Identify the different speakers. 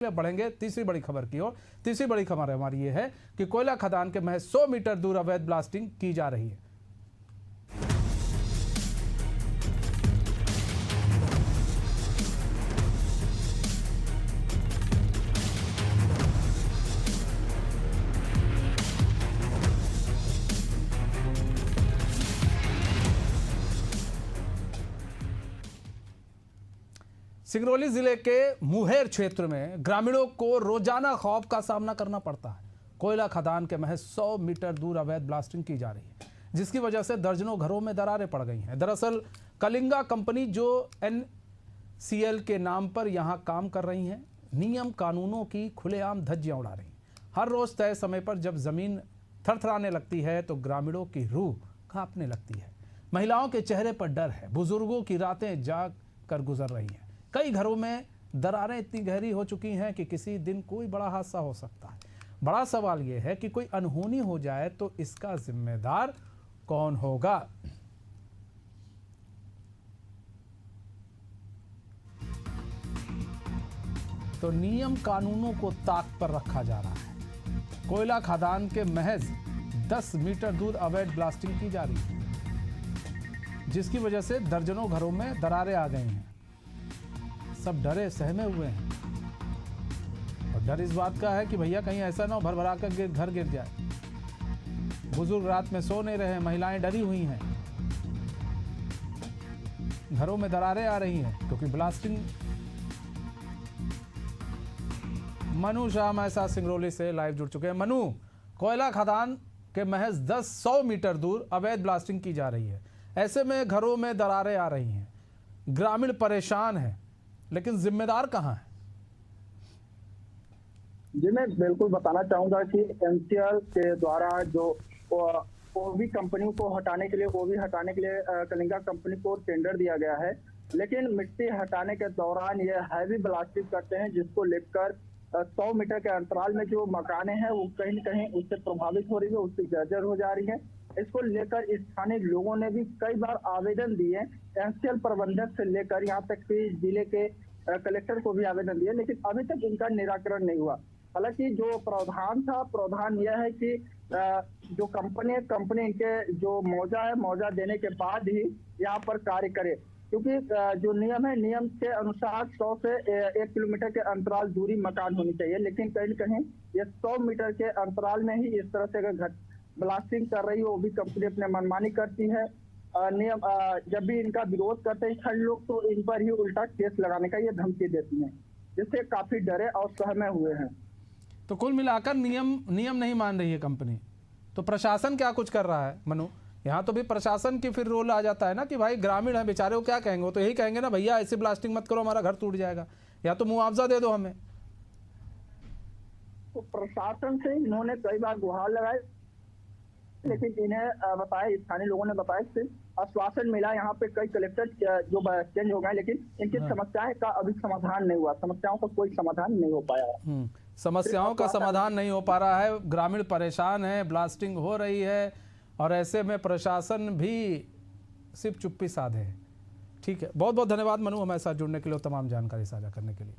Speaker 1: बढ़ेंगे तीसरी बड़ी खबर की ओर। तीसरी बड़ी खबर हमारी ये है कि कोयला खदान के महज 100 मीटर दूर अवैध ब्लास्टिंग की जा रही है। सिंगरौली जिले के मुहेर क्षेत्र में ग्रामीणों को रोजाना खौफ का सामना करना पड़ता है। कोयला खदान के महज 100 मीटर दूर अवैध ब्लास्टिंग की जा रही है, जिसकी वजह से दर्जनों घरों में दरारें पड़ गई हैं। दरअसल कलिंगा कंपनी जो NCL के नाम पर यहां काम कर रही है, नियम कानूनों की खुलेआम धज्जियां उड़ा रही है। हर रोज तय समय पर जब जमीन थरथराने लगती है तो ग्रामीणों की रूह कांपने लगती है। महिलाओं के चेहरे पर डर है, बुजुर्गों की रातें जाग कर गुजर रही हैं। कई घरों में दरारें इतनी गहरी हो चुकी हैं कि किसी दिन कोई बड़ा हादसा हो सकता है। बड़ा सवाल यह है कि कोई अनहोनी हो जाए तो इसका जिम्मेदार कौन होगा। तो नियम कानूनों को ताक पर रखा जा रहा है। कोयला खदान के महज 10 मीटर दूर अवैध ब्लास्टिंग की जा रही है, जिसकी वजह से दर्जनों घरों में दरारें आ गई हैं। सब डरे सहमे हुए हैं और डर इस बात का है कि भैया कहीं ऐसा ना हो भरभरा कर घर गिर जाए। बुजुर्ग रात में सो नहीं रहे, महिलाएं डरी हुई हैं, घरों में दरारें आ रही हैं क्योंकि ब्लास्टिंग। मनु शाह हमारे साथ सिंगरौली से लाइव जुड़ चुके हैं। मनु, कोयला खदान के महज 100 मीटर दूर अवैध ब्लास्टिंग की जा रही है, ऐसे में घरों में दरारें आ रही हैं, ग्रामीण परेशान है, लेकिन जिम्मेदार कहां है?
Speaker 2: जी, मैं बिल्कुल बताना चाहूंगा कि NCL के द्वारा जो ओवी कंपनी को हटाने के लिए कलिंगा कंपनी को टेंडर दिया गया है, लेकिन मिट्टी हटाने के दौरान ये हैवी ब्लास्टिंग करते हैं, जिसको लेकर 100 मीटर के अंतराल में जो मकाने हैं वो कहीं न कहीं उससे प्रभावित हो रही है, उससे जर्जर हो जा रही है। इसको लेकर स्थानीय लोगों ने भी कई बार आवेदन दिए, NCL प्रबंधक से लेकर यहाँ तक कि जिले के कलेक्टर को भी आवेदन दिए, लेकिन अभी तक इनका निराकरण नहीं हुआ। हालांकि जो प्रावधान यह है कि जो कंपनी इनके जो मौजा देने के बाद ही यहाँ पर कार्य करे, क्योंकि जो नियम है, नियम के अनुसार 100 से 1 किलोमीटर के अंतराल दूरी मकान होनी चाहिए, लेकिन कहीं न कहीं ये 100 मीटर के अंतराल में ही इस तरह से अगर ब्लास्टिंग कर रही है, वो भी कंपनी अपने मनमानी करती है। नियम जब भी इनका विरोध करते हैं खड़े लोग, तो इन पर ही उल्टा केस लगाने का ये धमकी देती हैं, जिससे काफी डरे और सहमे हुए हैं।
Speaker 1: तो कुल मिलाकर नियम नहीं मान रही है कंपनी, तो प्रशासन क्या कुछ कर रहा है? मनु, यहाँ तो भी प्रशासन की फिर रोल आ जाता है ना कि भाई ग्रामीण है बेचारे, वो क्या कहेंगे? वो तो यही कहेंगे ना, भैया ऐसी ब्लास्टिंग मत करो, हमारा घर टूट जाएगा, या तो मुआवजा दे दो हमें।
Speaker 2: तो प्रशासन से इन्होंने कई बार गुहार लगाई, लेकिन इन्हें बताया, स्थानीय लोगों ने बताया, सिर्फ आश्वासन मिला। यहाँ पे कई कलेक्टर जो चेंज हो गए, लेकिन इनकी समस्याएं का अभी समाधान नहीं हुआ, समस्याओं का कोई समाधान नहीं हो पाया।
Speaker 1: समस्याओं का समाधान नहीं हो पा रहा है, ग्रामीण परेशान है, ब्लास्टिंग हो रही है और ऐसे में प्रशासन भी सिर्फ चुप्पी साधे है। ठीक है, बहुत बहुत धन्यवाद मनु, हमारे साथ जुड़ने के लिए और तमाम जानकारी साझा करने के लिए।